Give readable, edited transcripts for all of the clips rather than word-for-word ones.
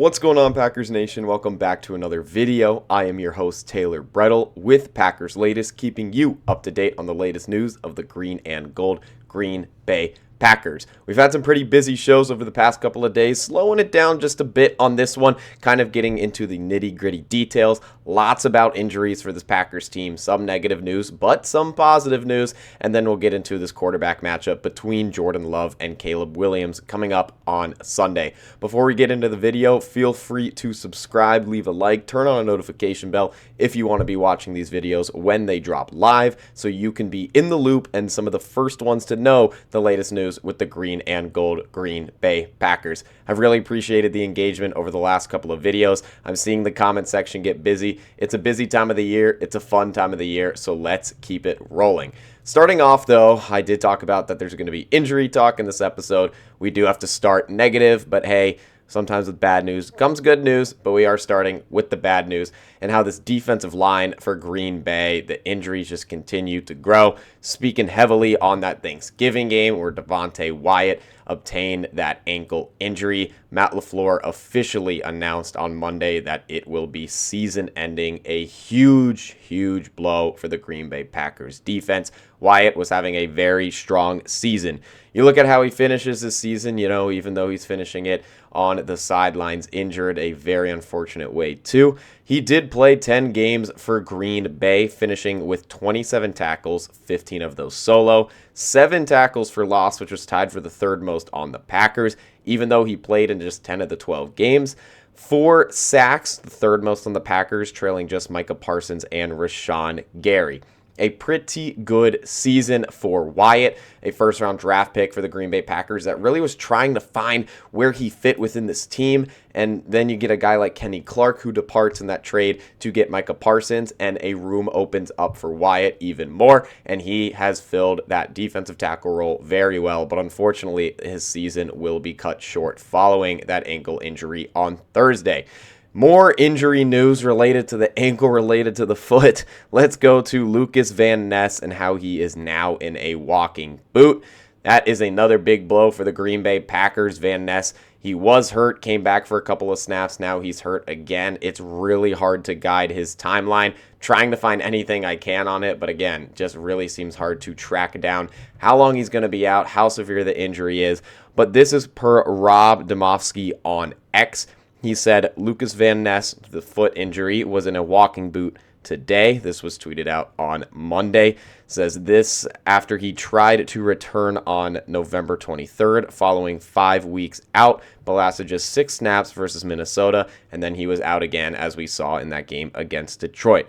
What's going on, Packers Nation? Welcome back to another video. I am your host, Taylor Bretl, with Packers Latest, keeping you up to date on the latest news of the green and gold Green Bay Packers. We've had some pretty busy shows over the past couple of days, slowing it down just a bit on this one, kind of getting into the nitty-gritty details. Lots about injuries for this Packers team, some negative news, but some positive news, and then we'll get into this quarterback matchup between Jordan Love and Caleb Williams coming up on Sunday. Before we get into the video, feel free to subscribe, leave a like, turn on a notification bell if you want to be watching these videos when they drop live, so you can be in the loop and some of the first ones to know the latest news with the green and gold Green Bay Packers. I've really appreciated the engagement over the last couple of videos. I'm seeing the comment section get busy. It's a busy time of the year. It's a fun time of the year, so let's keep it rolling. Starting off, though, I did talk about that there's going to be injury talk in this episode. We do have to start negative, but hey, sometimes with bad news comes good news, but we are starting with the bad news and how this defensive line for Green Bay, the injuries just continue to grow. Speaking heavily on that Thanksgiving game where Devontae Wyatt obtained that ankle injury. Matt LaFleur officially announced on Monday that it will be season-ending, a huge, huge blow for the Green Bay Packers defense. Wyatt was having a very strong season. You look at how he finishes this season, even though he's finishing it on the sidelines injured, a very unfortunate way too. He did play 10 games for Green Bay, finishing with 27 tackles, 15 of those solo, 7 tackles for loss, which was tied for the third most on the Packers, even though he played in just 10 of the 12 games. 4 sacks, the third most on the Packers, trailing just Micah Parsons and Rashawn Gary. A pretty good season for Wyatt, a first-round draft pick for the Green Bay Packers that really was trying to find where he fit within this team. And then you get a guy like Kenny Clark who departs in that trade to get Micah Parsons, and a room opens up for Wyatt even more. And he has filled that defensive tackle role very well, but unfortunately his season will be cut short following that ankle injury on Thursday. More injury news related to the ankle, related to the foot. Let's go to Lucas Van Ness and how he is now in a walking boot. That is another big blow for the Green Bay Packers. Van Ness, he was hurt, came back for a couple of snaps. Now he's hurt again. It's really hard to guide his timeline. Trying to find anything I can on it, but again, just really seems hard to track down how long he's going to be out, how severe the injury is. But this is per Rob Demovsky on X. He said Lucas Van Ness, the foot injury, was in a walking boot today. This was tweeted out on Monday. Says this after he tried to return on November 23rd following 5 weeks out, but lasted just 6 snaps versus Minnesota, and then he was out again, as we saw in that game against Detroit.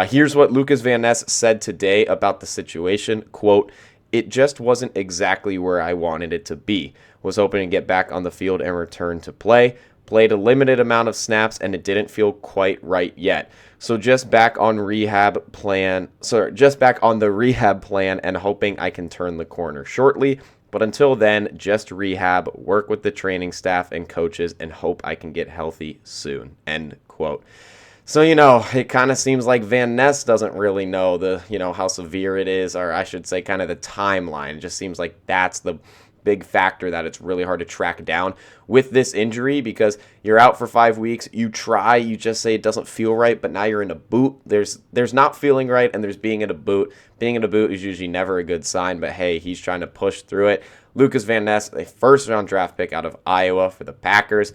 Here's what Lucas Van Ness said today about the situation. Quote, "It just wasn't exactly where I wanted it to be. Was hoping to get back on the field and return to play. Played a limited amount of snaps, and it didn't feel quite right yet. So just back on the rehab plan and hoping I can turn the corner shortly. But until then, just rehab, work with the training staff and coaches, and hope I can get healthy soon." End quote. So, it kind of seems like Van Ness doesn't really know how severe it is, or I should say kind of the timeline. It just seems like that's the big factor that it's really hard to track down with this injury, because you're out for 5 weeks. You just say it doesn't feel right, but now you're in a boot. There's not feeling right, and there's being in a boot. Being in a boot is usually never a good sign, but hey, he's trying to push through it. Lucas Van Ness, a first-round draft pick out of Iowa for the Packers.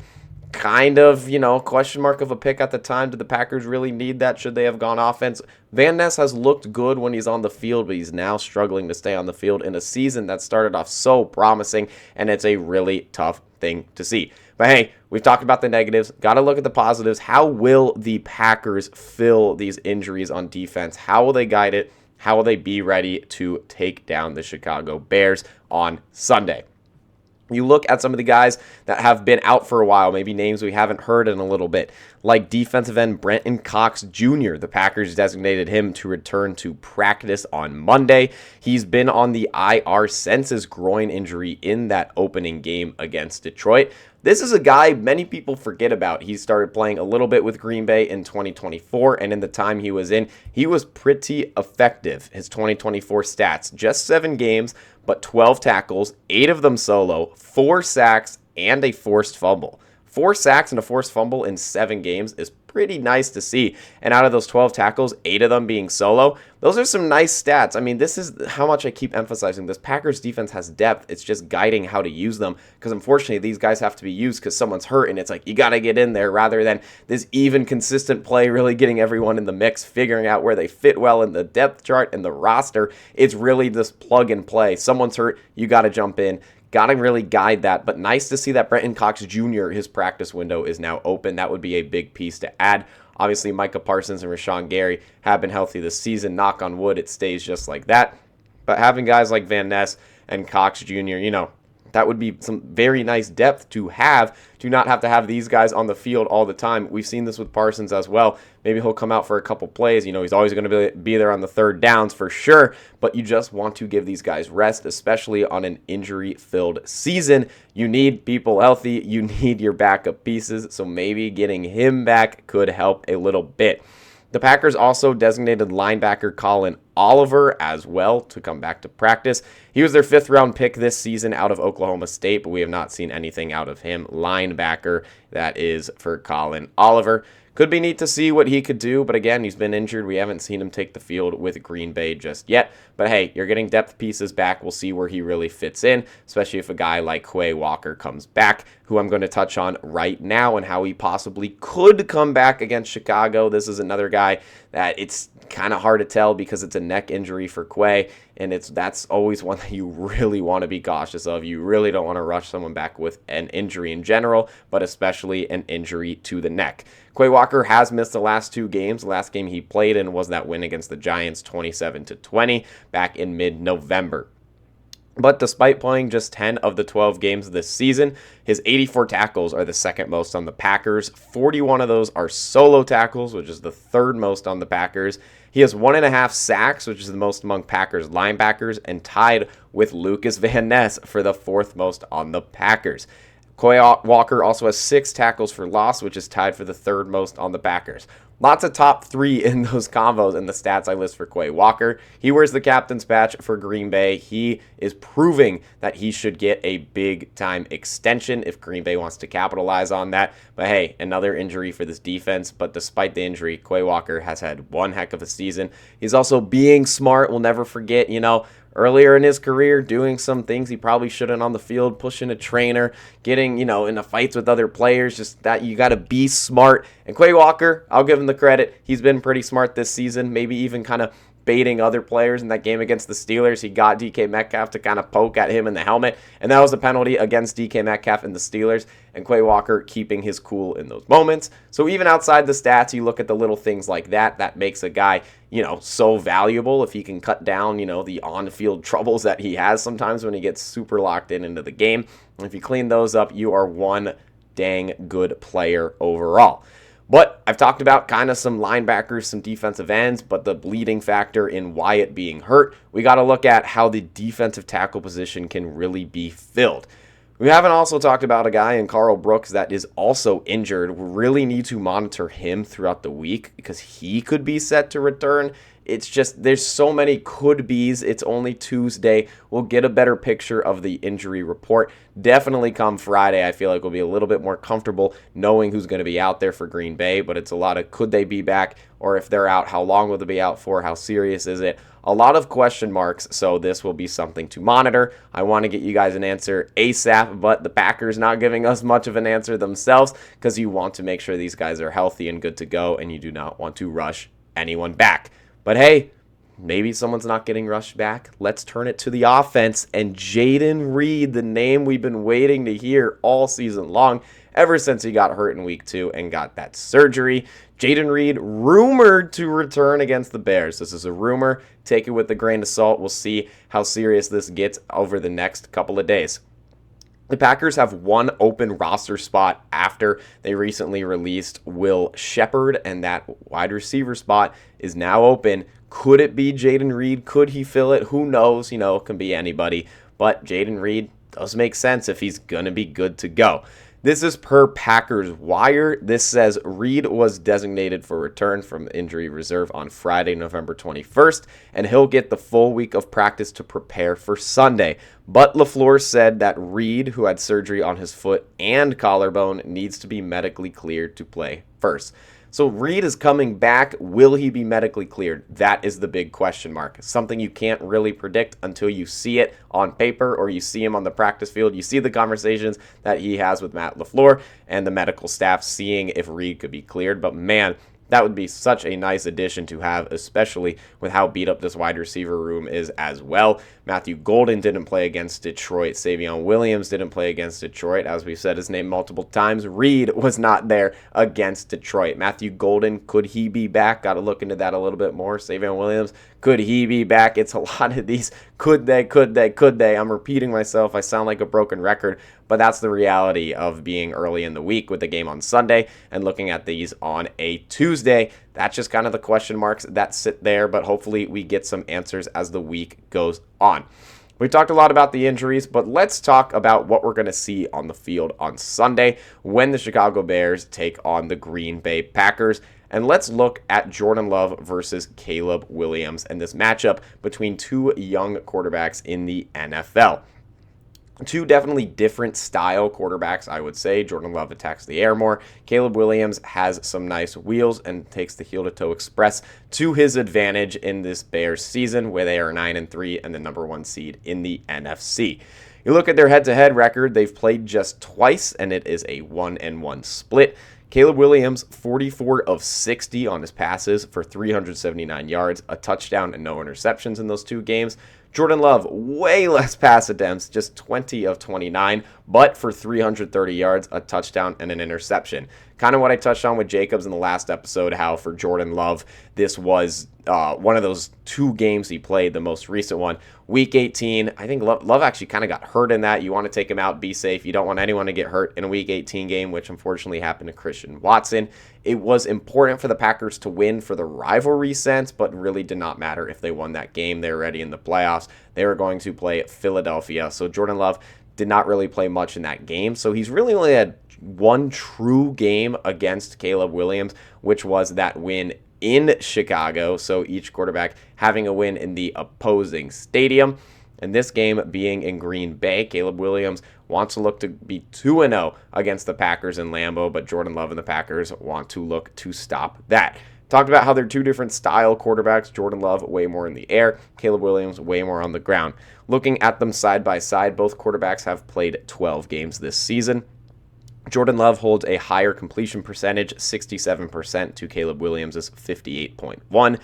Kind of, question mark of a pick at the time. Did the Packers really need that? Should they have gone offense? Van Ness has looked good when he's on the field, but he's now struggling to stay on the field in a season that started off so promising, and it's a really tough thing to see. But hey, we've talked about the negatives. Got to look at the positives. How will the Packers fill these injuries on defense? How will they guide it? How will they be ready to take down the Chicago Bears on Sunday? You look at some of the guys that have been out for a while, maybe names we haven't heard in a little bit, like defensive end Brenton Cox Jr. The Packers designated him to return to practice on Monday. He's been on the IR since his groin injury in that opening game against Detroit. This is a guy many people forget about. He started playing a little bit with Green Bay in 2024, and in the time he was in, he was pretty effective. His 2024 stats, just 7 games, but 12 tackles, 8 of them solo, 4 sacks, and a forced fumble. 4 sacks and a forced fumble in 7 games is pretty nice to see. And out of those 12 tackles, 8 of them being solo, those are some nice stats. I mean, this is how much I keep emphasizing this. Packers defense has depth. It's just guiding how to use them, because unfortunately these guys have to be used because someone's hurt, and it's like you got to get in there, rather than this even consistent play really getting everyone in the mix, figuring out where they fit well in the depth chart and the roster. It's really this plug and play. Someone's hurt, you got to jump in. Got to really guide that, but nice to see that Brenton Cox Jr., his practice window is now open. That would be a big piece to add. Obviously, Micah Parsons and Rashawn Gary have been healthy this season. Knock on wood, it stays just like that. But having guys like Van Ness and Cox Jr., that would be some very nice depth to not have to have these guys on the field all the time. We've seen this with Parsons as well. Maybe he'll come out for a couple plays. He's always going to be there on the third downs for sure, but you just want to give these guys rest, especially on an injury-filled season. You need people healthy. You need your backup pieces, so maybe getting him back could help a little bit. The Packers also designated linebacker Colin Oliver as well to come back to practice. He was their 5th round pick this season out of Oklahoma State, but we have not seen anything out of him. Linebacker, that is for Colin Oliver. Could be neat to see what he could do, but again, he's been injured. We haven't seen him take the field with Green Bay just yet. But hey, you're getting depth pieces back. We'll see where he really fits in, especially if a guy like Quay Walker comes back, who I'm going to touch on right now and how he possibly could come back against Chicago. This is another guy that it's kind of hard to tell because it's a neck injury for Quay, and that's always one that you really want to be cautious of. You really don't want to rush someone back with an injury in general, but especially an injury to the neck. Quay Walker has missed the last 2 games. The last game he played in was that win against the Giants 27-20 back in mid-November. But despite playing just 10 of the 12 games this season, his 84 tackles are the second most on the Packers. 41 of those are solo tackles, which is the third most on the Packers. He has 1.5 sacks, which is the most among Packers linebackers, and tied with Lucas Van Ness for the 4th most on the Packers. Quay Walker also has 6 tackles for loss, which is tied for the 3rd most on the Packers. Lots of top 3 in those combos in the stats I list for Quay Walker. He wears the captain's patch for Green Bay. He is proving that he should get a big-time extension if Green Bay wants to capitalize on that. But hey, another injury for this defense. But despite the injury, Quay Walker has had one heck of a season. He's also being smart. We'll never forget, earlier in his career, doing some things he probably shouldn't on the field, pushing a trainer, getting, into fights with other players, just that you got to be smart. And Quay Walker, I'll give him the credit. He's been pretty smart this season, maybe even kind of baiting other players. In that game against the Steelers, he got DK Metcalf to kind of poke at him in the helmet, and that was a penalty against DK Metcalf and the Steelers, and Quay Walker keeping his cool in those moments. So even outside the stats, you look at the little things like that makes a guy, so valuable if he can cut down, the on-field troubles that he has sometimes when he gets super locked into the game. And if you clean those up, you are one dang good player overall. But I've talked about kind of some linebackers, some defensive ends, but the bleeding factor in Wyatt being hurt, we got to look at how the defensive tackle position can really be filled. We haven't also talked about a guy in Carl Brooks that is also injured. We really need to monitor him throughout the week because he could be set to return. It's just, there's so many could-be's. It's only Tuesday. We'll get a better picture of the injury report. Definitely come Friday, I feel like we'll be a little bit more comfortable knowing who's going to be out there for Green Bay, but it's a lot of could they be back, or if they're out, how long will they be out for, how serious is it? A lot of question marks, so this will be something to monitor. I want to get you guys an answer ASAP, but the Packers not giving us much of an answer themselves because you want to make sure these guys are healthy and good to go, and you do not want to rush anyone back. But hey, maybe someone's not getting rushed back. Let's turn it to the offense. And Jayden Reed, the name we've been waiting to hear all season long, ever since he got hurt in week 2 and got that surgery. Jayden Reed rumored to return against the Bears. This is a rumor. Take it with a grain of salt. We'll see how serious this gets over the next couple of days. The Packers have one open roster spot after they recently released Will Shepard, and that wide receiver spot is now open. Could it be Jayden Reed? Could he fill it? Who knows? It can be anybody. But Jayden Reed does make sense if he's going to be good to go. This is per Packers Wire. This says Reed was designated for return from injury reserve on Friday, November 21st, and he'll get the full week of practice to prepare for Sunday. But LaFleur said that Reed, who had surgery on his foot and collarbone, needs to be medically cleared to play first. So Reed is coming back. Will he be medically cleared? That is the big question mark. Something you can't really predict until you see it on paper or you see him on the practice field. You see the conversations that he has with Matt LaFleur and the medical staff seeing if Reed could be cleared. But man, that would be such a nice addition to have, especially with how beat up this wide receiver room is as well. Matthew Golden didn't play against Detroit. Savion Williams didn't play against Detroit. As we've said his name multiple times, Reed was not there against Detroit. Matthew Golden, could he be back? Got to look into that a little bit more. Savion Williams, could he be back? It's a lot of these could they. I'm repeating myself. I sound like a broken record, but that's the reality of being early in the week with the game on Sunday and looking at these on a Tuesday. That's just kind of the question marks that sit there, but hopefully we get some answers as the week goes on. We talked a lot about the injuries, but let's talk about what we're going to see on the field on Sunday when the Chicago Bears take on the Green Bay Packers. And let's look at Jordan Love versus Caleb Williams and this matchup between two young quarterbacks in the NFL. Two definitely different style quarterbacks, I would say. Jordan Love attacks the air more. Caleb Williams has some nice wheels and takes the heel-to-toe express to his advantage in this Bears season, where they are 9-3 and the number one seed in the NFC. You look at their head-to-head record, they've played just twice, and it is a 1-1 split. Caleb Williams, 44 of 60 on his passes for 379 yards, a touchdown and no interceptions in those two games. Jordan Love, way less pass attempts, just 20 of 29, but for 330 yards, a touchdown and an interception. Kind of what I touched on with Jacobs in the last episode, how for Jordan Love, this was one of those two games he played, the most recent one. Week 18, I think Love actually kind of got hurt in that. You want to take him out, be safe. You don't want anyone to get hurt in a Week 18 game, which unfortunately happened to Christian Watson. It was important for the Packers to win for the rivalry sense, but really did not matter if they won that game. They were already in the playoffs. They were going to play Philadelphia. So Jordan Love did not really play much in that game. So he's really only had one true game against Caleb Williams, which was that win in Chicago. So each quarterback having a win in the opposing stadium. And this game being in Green Bay, Caleb Williams wants to look to be 2-0 against the Packers in Lambeau, but Jordan Love and the Packers want to look to stop that. Talked about how they're two different style quarterbacks. Jordan Love way more in the air, Caleb Williams way more on the ground. Looking at them side by side, both quarterbacks have played 12 games this season. Jordan Love holds a higher completion percentage, 67%, to Caleb Williams' 58.1%.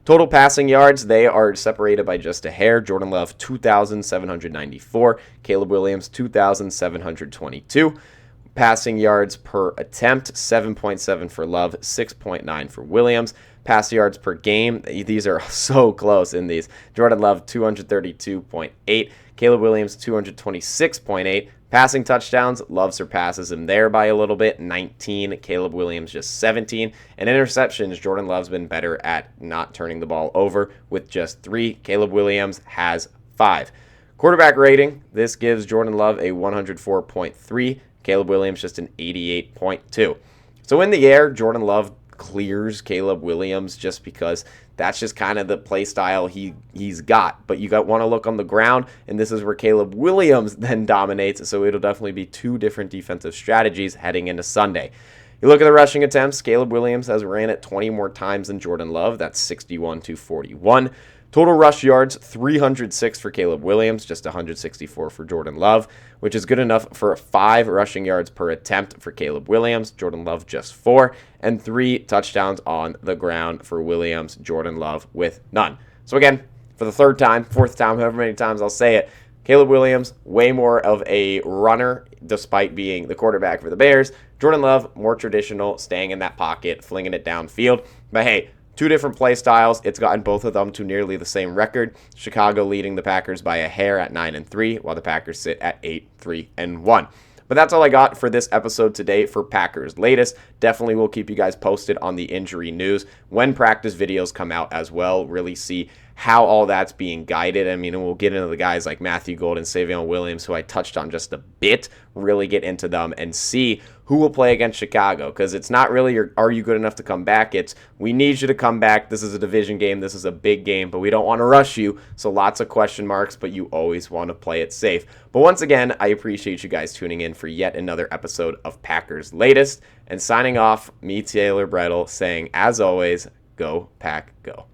Total passing yards, they are separated by just a hair. Jordan Love, 2,794. Caleb Williams, 2,722. Passing yards per attempt, 7.7 for Love, 6.9 for Williams. Pass yards per game, these are so close in these. Jordan Love, 232.8. Caleb Williams, 226.8. Passing touchdowns, Love surpasses him there by a little bit, 19. Caleb Williams just 17. And interceptions, Jordan Love's been better at not turning the ball over with just 3. Caleb Williams has 5. Quarterback rating, this gives Jordan Love a 104.3. Caleb Williams just an 88.2. So in the air, Jordan Love clears Caleb Williams just because that's just kind of the play style he's got. But you want to look on the ground, and this is where Caleb Williams then dominates. So it'll definitely be two different defensive strategies heading into Sunday. You look at the rushing attempts, Caleb Williams has ran it 20 more times than Jordan Love. That's 61-41. Total rush yards, 306 for Caleb Williams, just 164 for Jordan Love, which is good enough for 5 rushing yards per attempt for Caleb Williams. Jordan Love just 4, and 3 touchdowns on the ground for Williams. Jordan Love with none. So again, for the third time, fourth time, however many times I'll say it, Caleb Williams, way more of a runner despite being the quarterback for the Bears. Jordan Love, more traditional, staying in that pocket, flinging it downfield. But hey, two different play styles. It's gotten both of them to nearly the same record. Chicago leading the Packers by a hair at 9-3, while the Packers sit at 8-3-1. But that's all I got for this episode today for Packers Latest. Definitely will keep you guys posted on the injury news when practice videos come out as well. Really see how all that's being guided. I mean, and we'll get into the guys like Matthew Gold and Savion Williams, who I touched on just a bit, really get into them and see who will play against Chicago, because it's not really are you good enough to come back, it's we need you to come back. This is a division game, this is a big game, but we don't want to rush you, so lots of question marks, but you always want to play it safe. But once again, I appreciate you guys tuning in for yet another episode of Packers Latest, and signing off, me, Taylor Bretl, saying, as always, go Pack, go.